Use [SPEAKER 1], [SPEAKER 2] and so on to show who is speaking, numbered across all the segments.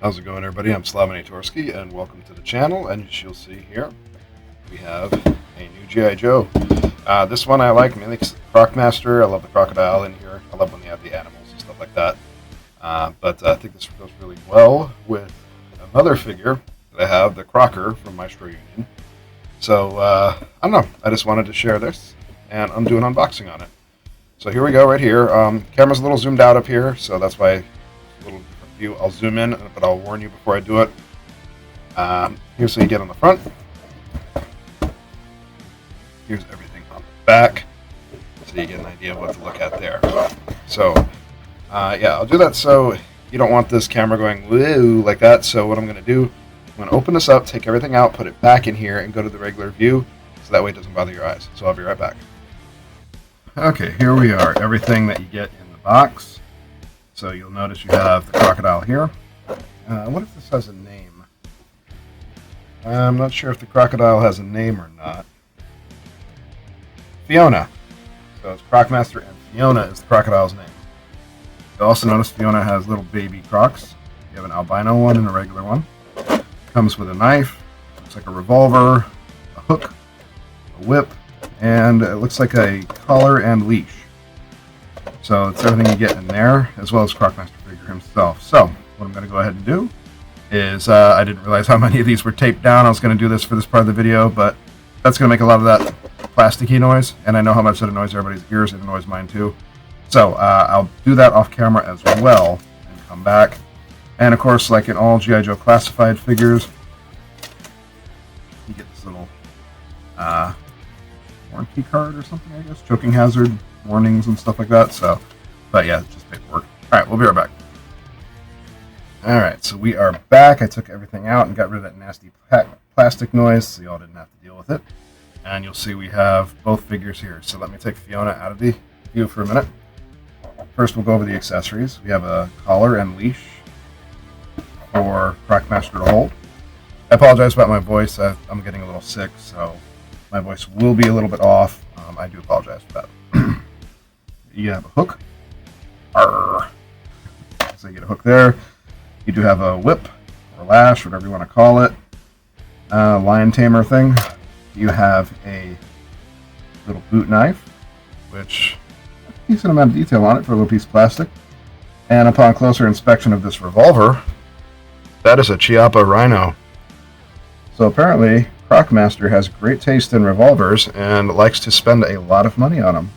[SPEAKER 1] How's it going, everybody? I'm Slavinatorski, and welcome to the channel. And as you'll see here, we have a new G.I. Joe. This one I like mainly because Croc Master. I love the crocodile in here. I love when they have the animals and stuff like that. But I think this goes really well with another figure that I have, the Crocker from Maestro Union. So, I don't know. I just wanted to share this, and I'm doing an unboxing on it. So here we go, right here. Camera's a little zoomed out up here, so that's why it's a little different view. I'll zoom in, but I'll warn you before I do it. Here's what you get on the front. Here's everything on the back, so you get an idea of what to look at there. So, yeah, I'll do that so you don't want this camera going woo like that. So what I'm going to do, I'm going to open this up, take everything out, put it back in here, and go to the regular view, so that way it doesn't bother your eyes. So I'll be right back. Okay, here we are. Everything that you get in the box. So you'll notice you have the crocodile here. What if this has a name? I'm not sure if the crocodile has a name or not. Fiona. So it's Croc Master, and Fiona is the crocodile's name. You'll also notice Fiona has little baby crocs. You have an albino one and a regular one. Comes with a knife. Looks like a revolver, a hook, a whip, and it looks like a collar and leash. So it's everything you get in there, as well as Croc Master figure himself. So what I'm going to go ahead and do is, I didn't realize how many of these were taped down. I was going to do this for this part of the video, but that's going to make a lot of that plasticky noise, and I know how much that annoys everybody's ears. It annoys mine too. So I'll do that off camera as well and come back. And of course, like in all G.I. Joe classified figures, you get this little warranty card or something, I guess. Choking hazard warnings and stuff like that. So, but yeah, it's just paperwork. All right, we'll be right back. All right, so we are back. I took everything out and got rid of that nasty plastic noise, so y'all didn't have to deal with it. And you'll see we have both figures here. So let me take Fiona out of the view for a minute. First, we'll go over the accessories. We have a collar and leash for Croc Master to hold. I apologize about my voice. I'm getting a little sick, so my voice will be a little bit off. I do apologize for that. You have a hook. Arr. So you get a hook there. You do have a whip or lash, whatever you want to call it. Lion tamer thing. You have a little boot knife, which a decent amount of detail on it for a little piece of plastic. And upon closer inspection of this revolver, that is a Chiappa Rhino. So apparently, Croc Master has great taste in revolvers and likes to spend a lot of money on them.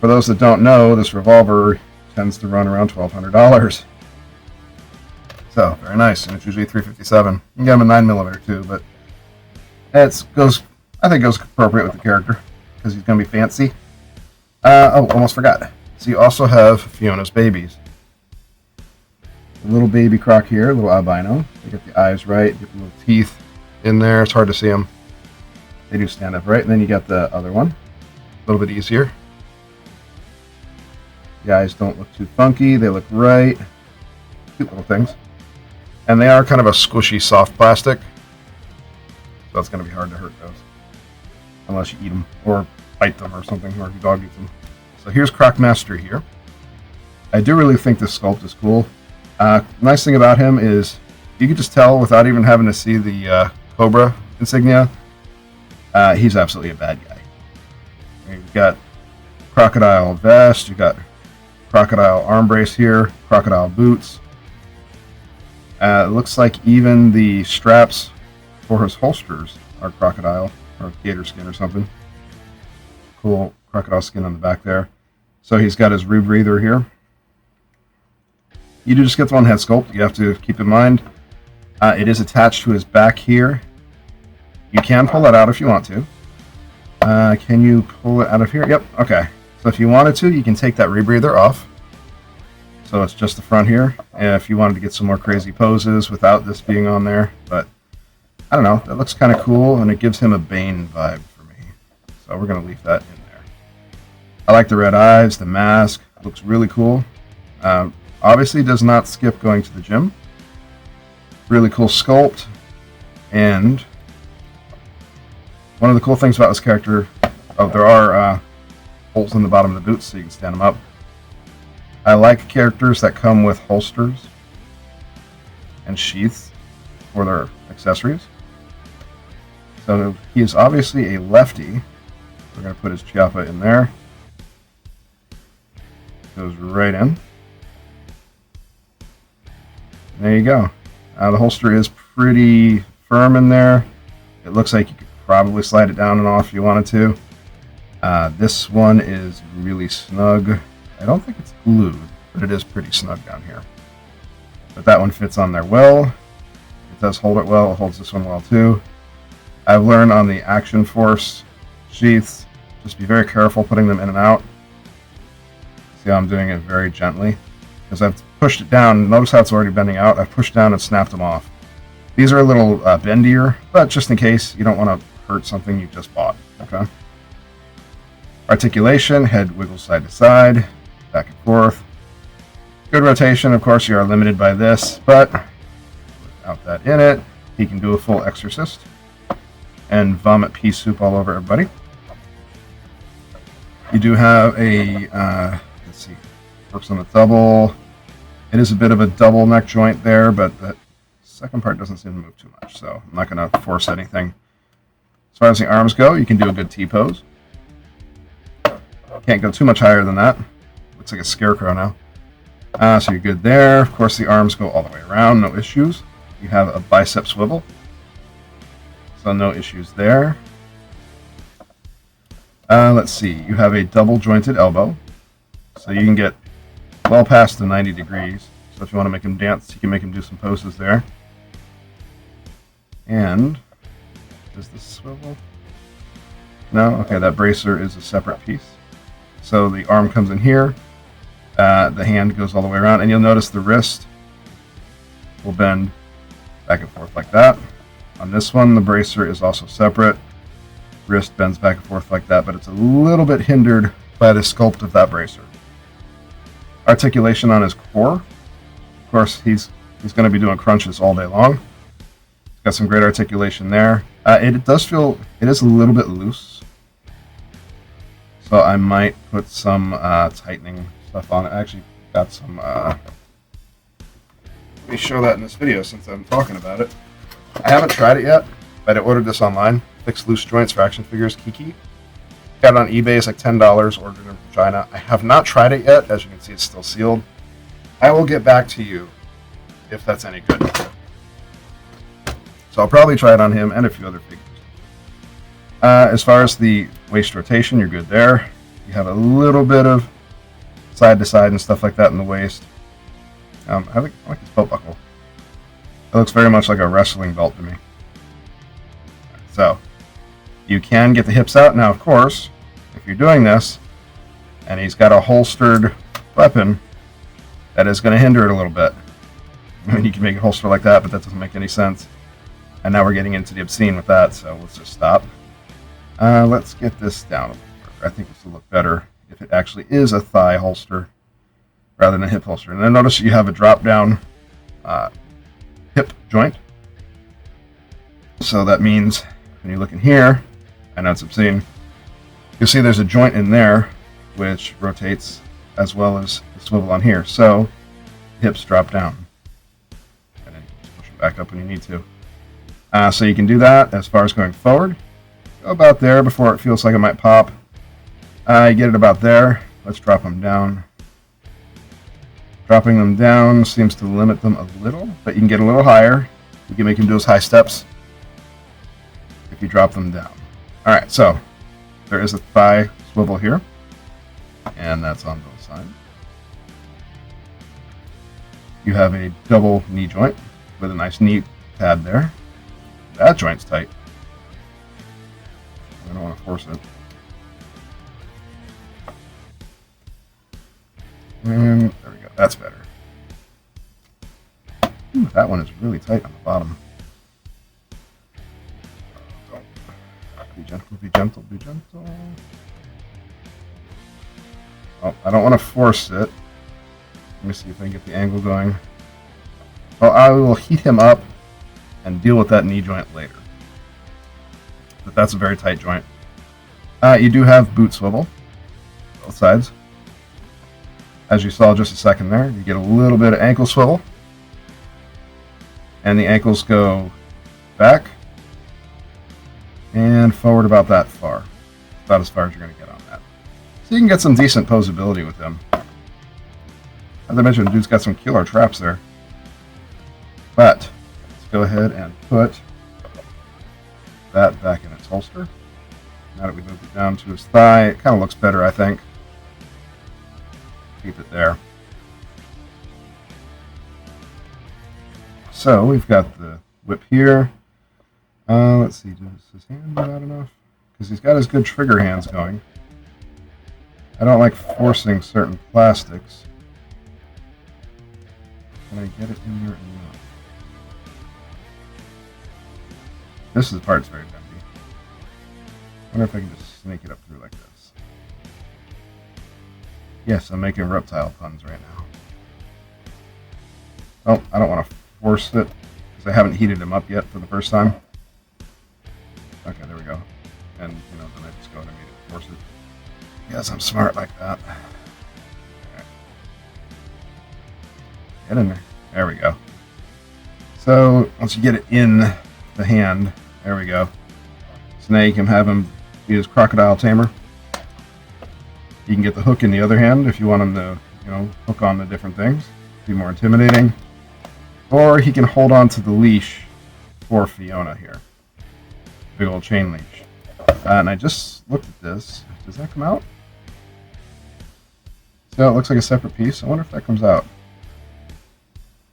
[SPEAKER 1] For those that don't know, this revolver tends to run around $1,200. So, very nice, and it's usually .357. You can get them a 9mm too, but I think goes appropriate with the character, because he's going to be fancy. Oh, almost forgot. So you also have Fiona's babies. A little baby Croc here, a little albino. You get the eyes right, you get the little teeth in there. It's hard to see them. They do stand up right. And then you got the other one. A little bit easier. The eyes don't look too funky. They look right. Cute little things. And they are kind of a squishy, soft plastic. So it's going to be hard to hurt those. Unless you eat them or bite them or something, or your dog eats them. So here's Croc Master here. I do really think this sculpt is cool. Nice thing about him is you can just tell without even having to see the Cobra insignia. He's absolutely a bad guy. You've got crocodile vest, you've got crocodile arm brace here, crocodile boots. It looks like even the straps for his holsters are crocodile. or gator skin or something. Cool crocodile skin on the back there. So he's got his rebreather here. You do just get the one head sculpt. You have to keep in mind it is attached to his back here. You can pull that out if you want to. Can you pull it out of here? Yep, okay. So if you wanted to, you can take that rebreather off. So it's just the front here. If you wanted to get some more crazy poses without this being on there. But I don't know, that looks kind of cool, and it gives him a Bane vibe for me. So we're going to leave that in there. I like the red eyes, the mask. Looks really cool. Obviously does not skip going to the gym. Really cool sculpt. And one of the cool things about this character, there are holes in the bottom of the boots so you can stand them up. I like characters that come with holsters and sheaths for their accessories. So he is obviously a lefty. We're going to put his Chiappa in there. Goes right in. There you go. The holster is pretty firm in there. It looks like you could probably slide it down and off if you wanted to. This one is really snug. I don't think it's glued, but it is pretty snug down here. But that one fits on there well. It does hold it well. It holds this one well too. I've learned on the Action Force sheaths, just be very careful putting them in and out. See how I'm doing it very gently? Because I've pushed it down. Notice how it's already bending out. I've pushed down and snapped them off. These are a little bendier, but just in case you don't want to hurt something you just bought. Okay. Articulation, head wiggles side to side, back and forth. Good rotation. Of course, you are limited by this, but without that in it, he can do a full exorcist and vomit pea soup all over everybody. You do have a, let's see, works on the double. It is a bit of a double neck joint there, but that second part doesn't seem to move too much, so I'm not going to force anything. As far as the arms go, you can do a good T-pose. Can't go too much higher than that. Looks like a scarecrow now. So you're good there. Of course, the arms go all the way around, no issues. You have a bicep swivel, so no issues there. Let's see. You have a double jointed elbow, so you can get well past the 90 degrees. So if you want to make him dance, you can make him do some poses there. And does this swivel? No? Okay, that bracer is a separate piece. So the arm comes in here, the hand goes all the way around, and you'll notice the wrist will bend back and forth like that. On this one, the bracer is also separate. Wrist bends back and forth like that, but it's a little bit hindered by the sculpt of that bracer. Articulation on his core. Of course, he's going to be doing crunches all day long. He's got some great articulation there. It does feel, it is a little bit loose. So I might put some tightening stuff on it. I actually got some, let me show that in this video since I'm talking about it. I haven't tried it yet, but I ordered this online. Fixed loose joints for action figures, Kiki. Got it on eBay, it's like $10, ordered it from China. I have not tried it yet. As you can see, it's still sealed. I will get back to you if that's any good. So I'll probably try it on him and a few other figures. As far as the waist rotation, you're good there. You have a little bit of side to side and stuff like that in the waist. I like this belt buckle. It looks very much like a wrestling belt to me. So you can get the hips out. Now, of course, if you're doing this and he's got a holstered weapon, that is going to hinder it a little bit. I mean, you can make a holster like that, but that doesn't make any sense. And now we're getting into the obscene with that, so let's just stop. Let's get this down a little further. I think this will look better if it actually is a thigh holster rather than a hip holster. And then notice you have a drop-down hip joint. So that means when you look in here, I know it's obscene, you'll see there's a joint in there which rotates as well as the swivel on here. So hips drop down. And then you can just push them back up when you need to. So you can do that as far as going forward. Go about there before it feels like it might pop. You get it about there. Let's drop them down. Dropping them down seems to limit them a little, but you can get a little higher. You can make them do those high steps if you drop them down. Alright, so there is a thigh swivel here, and that's on both sides. You have a double knee joint with a nice knee pad there. That joint's tight. I don't want to force it. And there we go. That's better. Ooh, that one is really tight on the bottom. Be gentle, be gentle, be gentle. Oh, I don't want to force it. Let me see if I can get the angle going. Well, I will heat him up and deal with that knee joint later. But that's a very tight joint. You do have boot swivel, both sides. As you saw just a second there, you get a little bit of ankle swivel. And the ankles go back and forward about that far. About as far as you're going to get on that. So you can get some decent poseability with him. As I mentioned, the dude's got some killer traps there. But let's go ahead and put that back in its holster. Now that we moved it down to his thigh, it kind of looks better, I think. Keep it there. So we've got the whip here. Let's see, does his hand do that enough? Because he's got his good trigger hands going. I don't like forcing certain plastics. Can I get it in there or not? This is the part that's very bendy. I wonder if I can just snake it up through like this. Yes, I'm making reptile puns right now. Oh, I don't want to force it because I haven't heated him up yet for the first time. Okay, there we go. And, you know, then I just go and immediately force it. Yes, I'm smart like that. Okay. Get in there. There we go. So, once you get it in the hand, there we go. Snake and have him use crocodile tamer. You can get the hook in the other hand if you want him to, you know, hook on the different things. Be more intimidating. Or he can hold on to the leash for Fiona here. Big old chain leash. And I just looked at this. Does that come out? So it looks like a separate piece. I wonder if that comes out.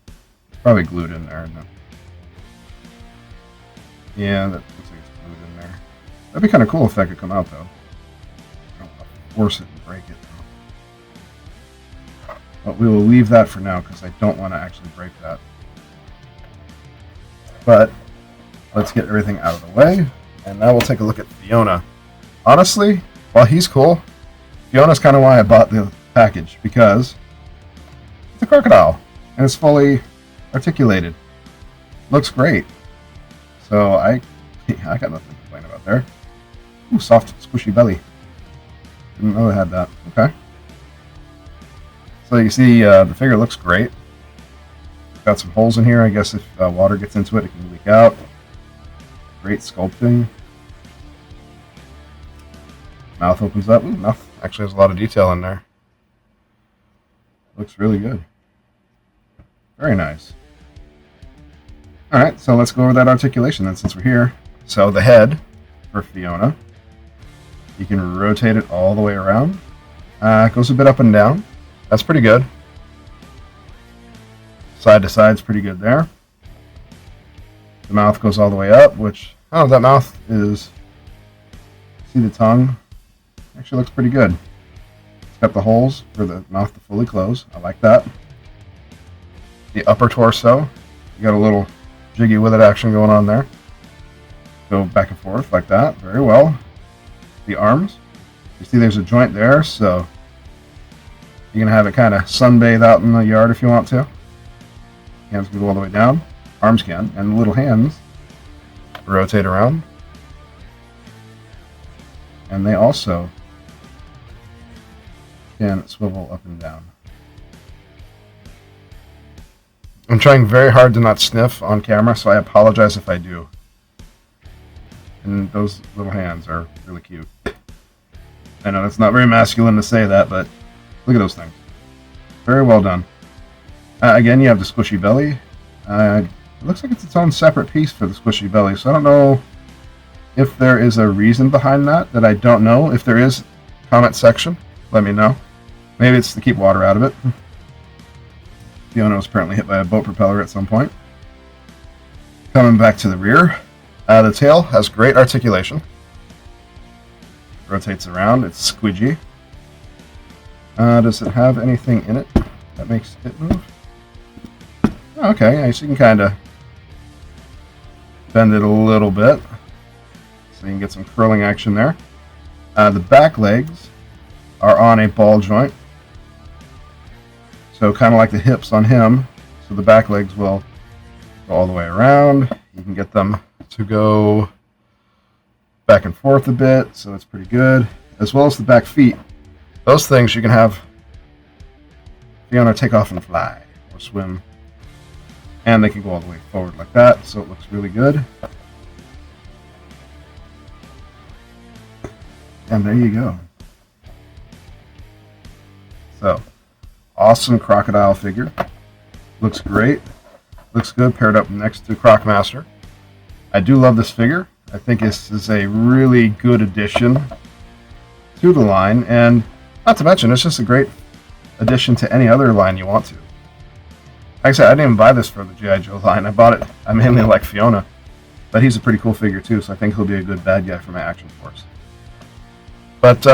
[SPEAKER 1] It's probably glued in there, isn't it? Yeah, that looks like it's glued in there. That'd be kind of cool if that could come out, though. I don't want to force it and break it. But we will leave that for now because I don't want to actually break that. But let's get everything out of the way. And now we'll take a look at Fiona. Honestly, while he's cool, Fiona's kind of why I bought the package, because it's a crocodile and it's fully articulated. Looks great. So I got nothing to complain about there. Ooh, soft, squishy belly. Didn't know I had that. Okay. So you see the figure looks great. Got some holes in here. I guess if water gets into it, it can leak out. Great sculpting. Mouth opens up. Ooh, mouth actually has a lot of detail in there. Looks really good. Very nice. Alright, so let's go over that articulation then since we're here. So the head for Fiona. You can rotate it all the way around. It goes a bit up and down. That's pretty good. Side to side is pretty good there. The mouth goes all the way up, which, oh, that mouth is, see the tongue? Actually looks pretty good. It's got the holes for the mouth to fully close. I like that. The upper torso, you got a little jiggy with it action going on there. Go back and forth like that, very well. The arms, you see there's a joint there, so you can have it kind of sunbathe out in the yard if you want to. Hands can go all the way down. Arms can. And the little hands rotate around. And they also can swivel up and down. I'm trying very hard to not sniff on camera, so I apologize if I do. And those little hands are really cute. I know it's not very masculine to say that, but look at those things. Very well done. Again, you have the squishy belly. It looks like it's its own separate piece for the squishy belly, so I don't know if there is a reason behind that I don't know. If there is, comment section, let me know. Maybe it's to keep water out of it. Fiona was apparently hit by a boat propeller at some point. Coming back to the rear, the tail has great articulation. Rotates around, it's squidgy. Does it have anything in it that makes it move? Oh, okay, yeah, so you can kind of bend it a little bit. So you can get some curling action there. The back legs are on a ball joint. So kind of like the hips on him. So the back legs will go all the way around. You can get them to go back and forth a bit, so it's pretty good. As well as the back feet. Those things you can have Fiona take off and fly or swim. And they can go all the way forward like that, so it looks really good. And there you go. So, awesome crocodile figure. Looks great. Looks good paired up next to Croc Master. I do love this figure. I think this is a really good addition to the line, and not to mention, it's just a great addition to any other line you want to. Like I said, I didn't even buy this for the G.I. Joe line. I bought it. I mainly like Fiona, but he's a pretty cool figure too, so I think he'll be a good bad guy for my action force. But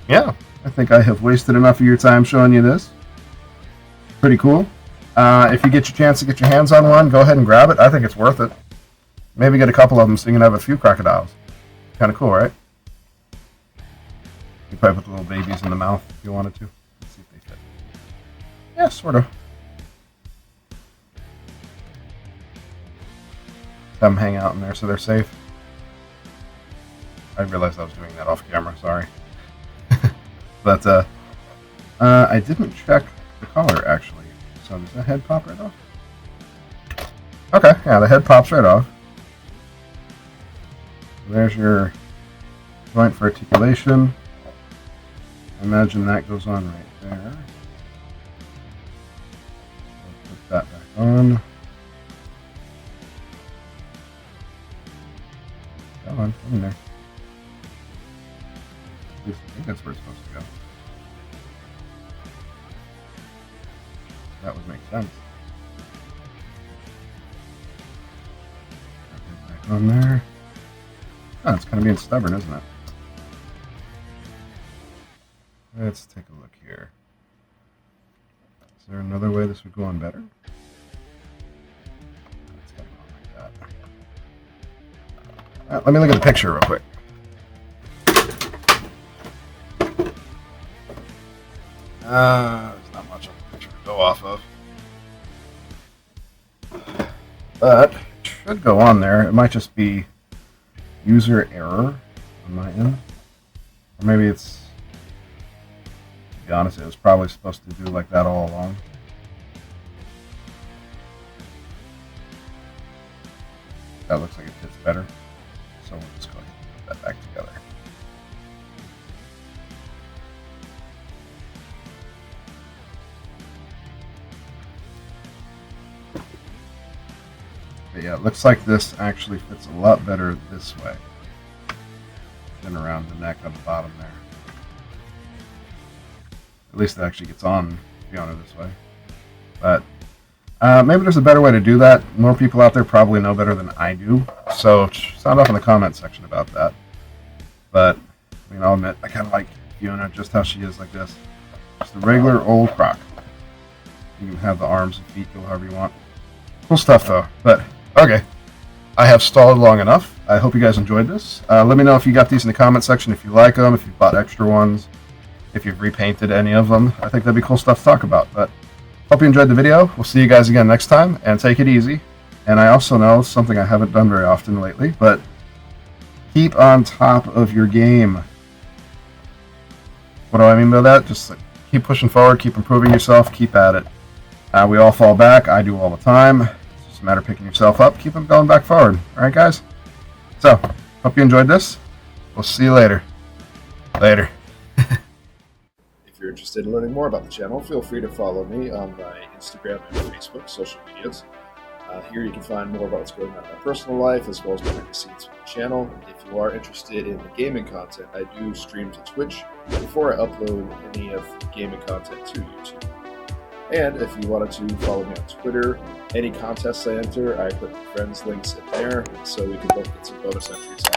[SPEAKER 1] yeah, I think I have wasted enough of your time showing you this. Pretty cool. If you get your chance to get your hands on one, go ahead and grab it. I think it's worth it. Maybe get a couple of them so you can have a few crocodiles. Kind of cool, right? You probably put the little babies in the mouth if you wanted to. Let's see if they fit. Yeah, sort of. Have them hang out in there so they're safe. I realized I was doing that off camera, sorry. But I didn't check the color actually. So does that head pop right off? Okay, yeah, the head pops right off. There's your joint for articulation. Imagine that goes on right there. Put that back on. Come on, come in there. At least I think that's where it's supposed to go. That would make sense. Back on there. Oh, it's kind of being stubborn, isn't it? Let's take a look here. Is there another way this would go on better? It's gotta go on like that. Let me look at the picture real quick. There's not much on the picture to go off of. But it should go on there. It might just be user error on my end. Or maybe it's, to be honest, it was probably supposed to do like that all along. That looks like it fits better. So we'll just go ahead and put that back together. But yeah, it looks like this actually fits a lot better this way than around the neck on the bottom there. At least it actually gets on Fiona this way. But maybe there's a better way to do that. More people out there probably know better than I do. So sound off in the comment section about that. But I mean, I'll admit, I kind of like Fiona just how she is like this. Just a regular old Croc. You can have the arms and feet go however you want. Cool stuff though. But okay, I have stalled long enough. I hope you guys enjoyed this. Let me know if you got these in the comment section, if you like them, if you bought extra ones, if you've repainted any of them. I think that'd be cool stuff to talk about. But hope you enjoyed the video. We'll see you guys again next time, and take it easy. And I also know something I haven't done very often lately, but keep on top of your game. What do I mean by that? Just like, keep pushing forward, keep improving yourself, keep at it. We all fall back. I do all the time. It's just a matter of picking yourself up, keep them going back forward. All right, guys? So, hope you enjoyed this. We'll see you later. Later. If you're interested in learning more about the channel, feel free to follow me on my Instagram and Facebook social medias.
[SPEAKER 2] Here you can find more about what's going on in my personal life, as well as behind the scenes for the channel. If you are interested in the gaming content, I do stream to Twitch before I upload any of the gaming content to YouTube. And if you wanted to follow me on Twitter, any contests I enter, I put friends links in there, so we can both get some bonus entries